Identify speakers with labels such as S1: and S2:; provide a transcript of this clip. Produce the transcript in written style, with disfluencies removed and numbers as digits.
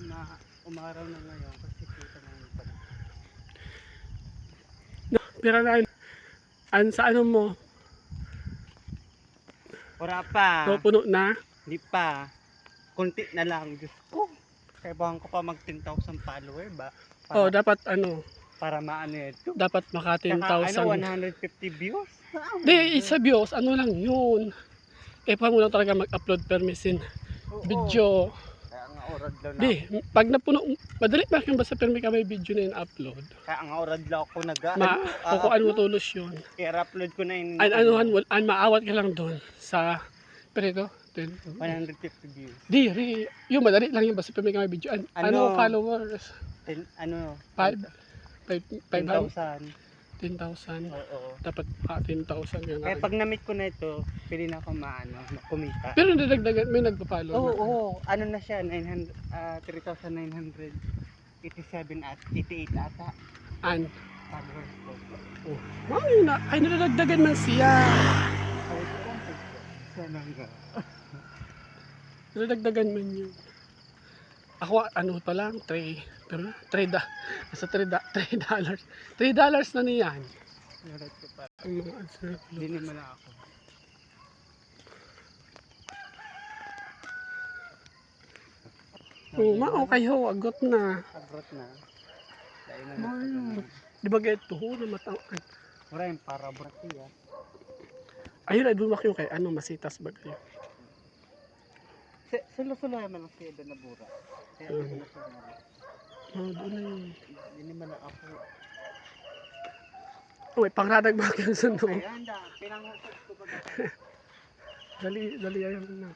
S1: na umaraw na ngayon kasi kita ngayon pa.
S2: Pero sa ano mo?
S1: Wala pa.
S2: So, puno na?
S1: Hindi pa. Kunti na lang. Diyos ko. Kaibahan ko pa mag 10,000 follower ba?
S2: Oh, dapat ano?
S1: Para maano ito.
S2: Dapat maka
S1: Saka
S2: 10,000.
S1: ano, 150 views?
S2: Di, isa views. Ano lang yun? Pa mo lang talaga mag-upload permisin. Video.
S1: Kaya nga orad lang na
S2: Di, pag napuno, madali pa kang basta permi ka may video na in-upload.
S1: Kaya nga orad lang ako
S2: Kukuan mo tulos yun.
S1: kaya upload ko na yun.
S2: Maawat ka lang doon sa, pero ito,
S1: 150 views.
S2: Di, yung madali lang yung basta permi ka may video. Ano followers?
S1: Ano?
S2: 5,000. 10,000.
S1: Oo.
S2: Dapat 10,000 yun.
S1: Kaya pag na-meet ko na ito, pili na ako kumita.
S2: Pero nadagdagan, may nagpa-follow
S1: Oo,
S2: na.
S1: oo. Ano na siya, 3,987 at 88 ata. Followers ko.
S2: Ay, nadagdagan man siya.
S1: Sana nga.
S2: Nadagdagan man yun. Ako, ano pa lang, nasa $3 na niyan.
S1: Narat ko pa.
S2: Ang mga answer.
S1: Hindi naman na ako.
S2: Okay ho, agot na.
S1: Agrot na. Dahil na
S2: Di ba gaya ito ho na matawan?
S1: wala yung para bratiya.
S2: Ayun, ay dumak yung kay masitas ba kayo?
S1: Sula-sula naman ang siya doon na bura. Kaya doon na siya naman.
S2: Doon na yun.
S1: Hindi naman na ako.
S2: May pangradag ba kayo sa no?
S1: Ay, handa. Pinanghusap ko ba?
S2: Dali, ayun na.